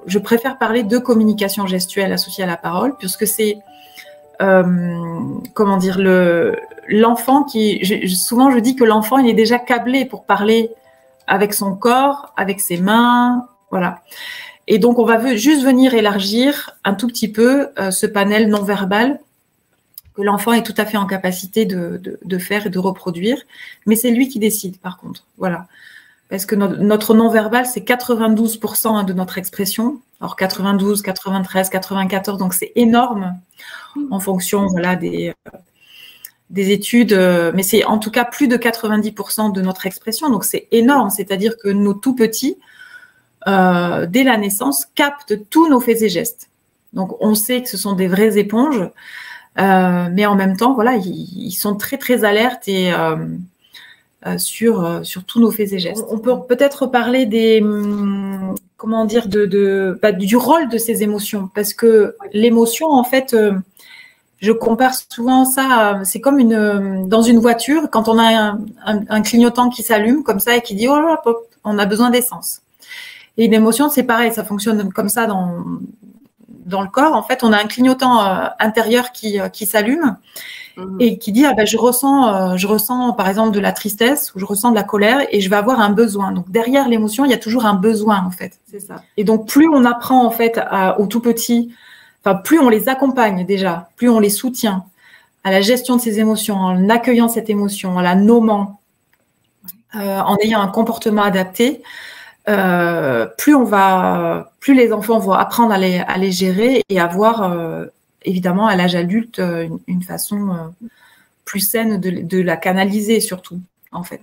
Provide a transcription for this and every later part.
je préfère parler de communication gestuelle associée à la parole, puisque c'est, comment dire, l'enfant qui... souvent, je dis que l'enfant, il est déjà câblé pour parler avec son corps, avec ses mains, voilà. Et donc, on va juste venir élargir un tout petit peu ce panel non verbal que l'enfant est tout à fait en capacité de faire et de reproduire, mais c'est lui qui décide, par contre, voilà. Parce que notre non-verbal, c'est 92% de notre expression. Alors 92, 93, 94, donc c'est énorme en fonction voilà, des études, mais c'est en tout cas plus de 90% de notre expression, donc c'est énorme. C'est-à-dire que nos tout petits, dès la naissance, captent tous nos faits et gestes. Donc on sait que ce sont des vraies éponges, mais en même temps, voilà, ils sont très très alertes et sur tous nos faits et gestes. On peut peut-être parler des, comment dire, du rôle de ces émotions, parce que l'émotion, en fait, je compare souvent ça, c'est comme dans une voiture, quand on a un clignotant qui s'allume comme ça et qui dit « oh là, pop, on a besoin d'essence ». Et une émotion, c'est pareil, ça fonctionne comme ça dans le corps. En fait, on a un clignotant intérieur qui s'allume et qui dit je ressens par exemple de la tristesse ou je ressens de la colère et je vais avoir un besoin. Donc derrière l'émotion, il y a toujours un besoin en fait. C'est ça. Et donc plus on apprend en fait aux tout petits, enfin plus on les accompagne déjà, plus on les soutient à la gestion de ces émotions, en accueillant cette émotion, en la nommant, en ayant un comportement adapté, plus les enfants vont apprendre à les gérer et avoir évidemment à l'âge adulte une façon plus saine de la canaliser surtout en fait.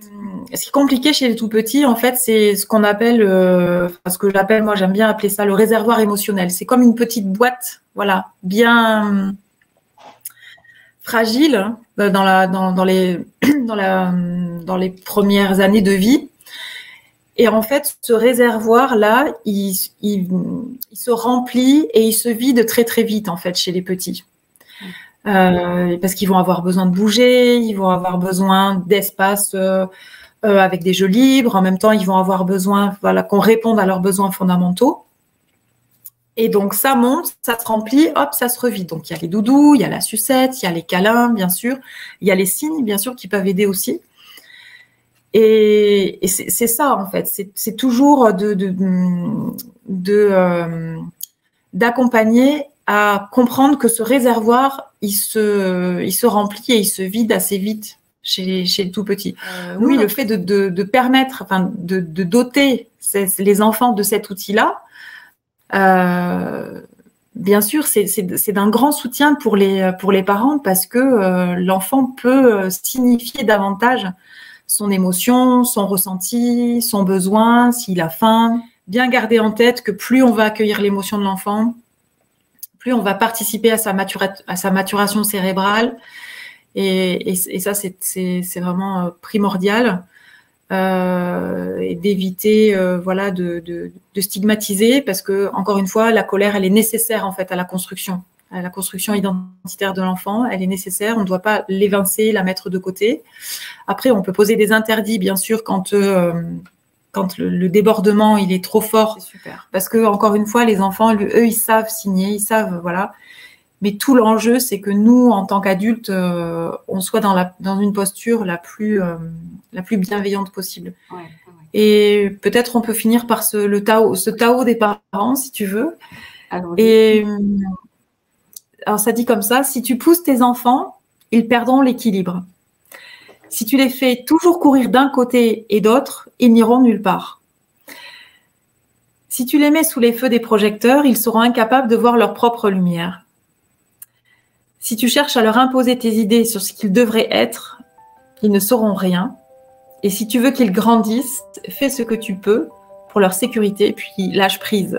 Ce qui est compliqué chez les tout petits en fait c'est ce qu'on appelle, ce que j'appelle, moi j'aime bien appeler ça le réservoir émotionnel. C'est comme une petite boîte, voilà, bien fragile dans les premières années de vie. Et en fait, ce réservoir-là, il se remplit et il se vide très, très vite, en fait, chez les petits. Parce qu'ils vont avoir besoin de bouger, ils vont avoir besoin d'espace avec des jeux libres. En même temps, ils vont avoir besoin qu'on réponde à leurs besoins fondamentaux. Et donc, ça monte, ça se remplit, hop, ça se revide. Donc, il y a les doudous, il y a la sucette, il y a les câlins, bien sûr. Il y a les signes, bien sûr, qui peuvent aider aussi. Et c'est ça en fait, c'est toujours d'accompagner à comprendre que ce réservoir il se remplit et il se vide assez vite chez le tout petit. Oui, le fait de permettre, enfin de doter les enfants de cet outil-là, bien sûr, c'est d'un grand soutien pour les parents parce que l'enfant peut signifier davantage son émotion, son ressenti, son besoin, s'il a faim. Bien garder en tête que plus on va accueillir l'émotion de l'enfant, plus on va participer à sa maturation cérébrale. Et ça, c'est vraiment primordial. Et d'éviter de stigmatiser parce que, encore une fois, la colère, elle est nécessaire en fait à la construction identitaire de l'enfant, elle est nécessaire, on ne doit pas l'évincer, la mettre de côté. Après, on peut poser des interdits, bien sûr, quand le débordement il est trop fort. C'est super. Parce que, encore une fois, les enfants, eux, ils savent signer, ils savent, voilà. Mais tout l'enjeu, c'est que nous, en tant qu'adultes, on soit dans une posture la plus bienveillante possible. Ouais. Et peut-être on peut finir par ce Tao des parents, si tu veux. Alors, ça dit comme ça, si tu pousses tes enfants, ils perdront l'équilibre. Si tu les fais toujours courir d'un côté et d'autre, ils n'iront nulle part. Si tu les mets sous les feux des projecteurs, ils seront incapables de voir leur propre lumière. Si tu cherches à leur imposer tes idées sur ce qu'ils devraient être, ils ne sauront rien. Et si tu veux qu'ils grandissent, fais ce que tu peux pour leur sécurité, puis lâche prise.